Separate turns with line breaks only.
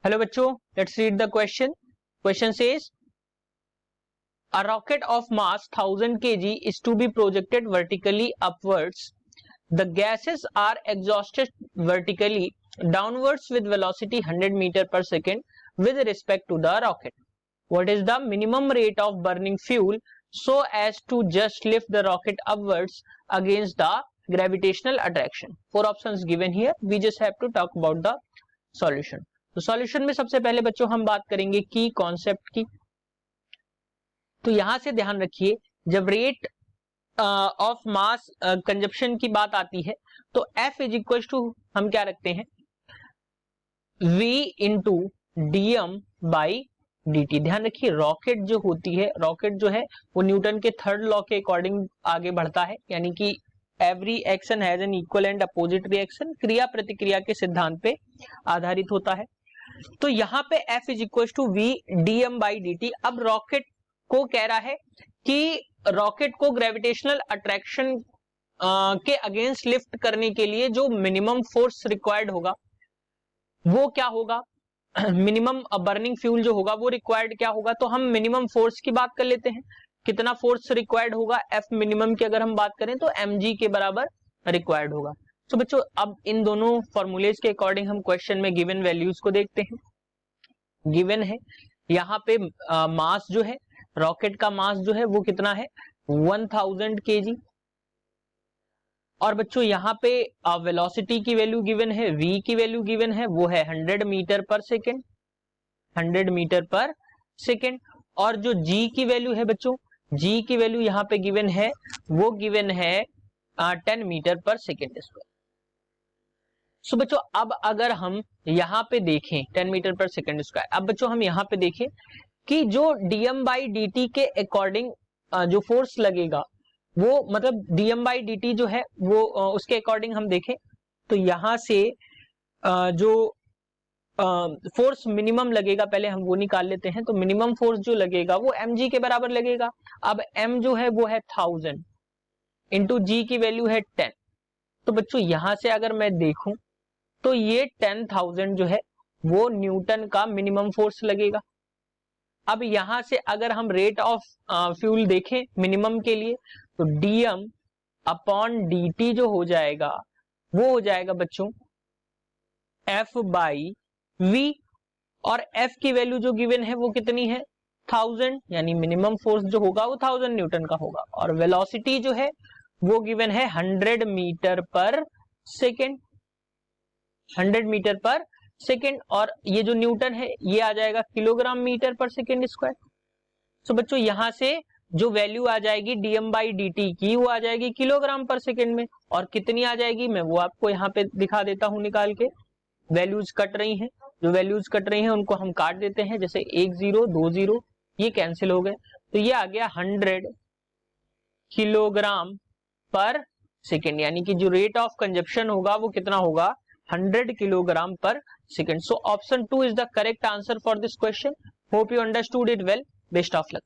Hello बच्चों, let's read the question. Question says a rocket of mass 1000 kg is to be projected vertically upwards. The gases are exhausted vertically downwards with velocity 100 meter per second with respect to the rocket. What is the minimum rate of burning fuel so as to just lift the rocket upwards against the gravitational attraction? Four options given here. We just have to talk about the solution. तो solution में सबसे पहले बच्चों हम बात करेंगे की concept की. तो यहां से ध्यान रखिए, जब रेट ऑफ मास कंजप्शन की बात आती है तो F इज इक्वल टू हम क्या रखते हैं, V into dm by dt. ध्यान रखिए, रॉकेट जो होती है, रॉकेट जो है वो न्यूटन के थर्ड लॉ के अकॉर्डिंग आगे बढ़ता है, यानी कि every action has an equal and opposite reaction. क्रिया प्रतिक्रिया के सिद्धांत पे आधारित होता है. तो यहाँ पे F is equal to V dm by dt. अब रॉकेट को कह रहा है कि रॉकेट को ग्रेविटेशनल अट्रैक्शन के अगेंस्ट लिफ्ट करने के लिए जो मिनिमम फोर्स रिक्वायर्ड होगा वो क्या होगा, मिनिमम बर्निंग फ्यूल जो होगा वो रिक्वायर्ड क्या होगा. तो हम मिनिमम फोर्स की बात कर लेते हैं. कितना फोर्स रिक्वायर्ड होगा, F मिनिमम की अगर हम बात करें तो mg के बराबर रिक्वायर्ड होगा. तो बच्चों अब इन दोनों फॉर्मूलेज के अकॉर्डिंग हम क्वेश्चन में गिवन वैल्यूज को देखते हैं. गिवन है यहाँ पे मास जो है, रॉकेट का मास जो है वो कितना है 1000 kg. और बच्चों यहाँ पे वेलोसिटी की वैल्यू गिवन है, v की वैल्यू गिवन है, वो है 100 मीटर पर सेकेंड, 100 मीटर पर सेकेंड. और जो g की वैल्यू है बच्चों, g की वैल्यू यहाँ पे गिवन है, वो गिवन है 10 मीटर पर सेकेंड स्क्वायर. सो बच्चों अब अगर हम यहाँ पे देखें 10 मीटर पर सेकेंड स्क्वायर, अब बच्चों हम यहाँ पे देखें कि जो dm बाई dt के अकॉर्डिंग जो फोर्स लगेगा वो मतलब dm बाई dt जो है वो उसके अकॉर्डिंग हम देखें तो यहाँ से जो फोर्स मिनिमम लगेगा पहले हम वो निकाल लेते हैं. तो मिनिमम फोर्स जो लगेगा वो mg के बराबर लगेगा. अब m जो है वो है 1000 इंटू g की वैल्यू है 10. तो बच्चों यहां से अगर मैं देखूं तो ये 10,000 जो है वो न्यूटन का मिनिमम फोर्स लगेगा. अब यहां से अगर हम रेट ऑफ फ्यूल देखें मिनिमम के लिए तो dm अपॉन dt जो हो जाएगा वो हो जाएगा बच्चों F बाई V. और F की वैल्यू जो गिवन है वो कितनी है 1000, यानी मिनिमम फोर्स जो होगा वो 1000 न्यूटन का होगा. और वेलोसिटी जो है वो गिवन है 100 मीटर पर सेकेंड, 100 मीटर पर सेकेंड. और ये जो न्यूटन है ये आ जाएगा किलोग्राम मीटर पर सेकेंड स्क्वायर. तो बच्चों यहां से जो वैल्यू आ जाएगी dm बाई dt की वो आ जाएगी किलोग्राम पर सेकेंड में. और कितनी आ जाएगी मैं वो आपको यहाँ पे दिखा देता हूं निकाल के. वैल्यूज कट रही हैं, जो वैल्यूज कट रही हैं उनको हम काट देते हैं, जैसे 1 0 2 0 ये कैंसिल हो गए. तो ये आ गया 100 किलोग्राम पर सेकेंड, यानी कि जो रेट ऑफ कंजप्शन होगा वो कितना होगा 100 किलोग्राम पर second. So option 2 is the correct answer for this question. Hope you understood it well. Best of luck.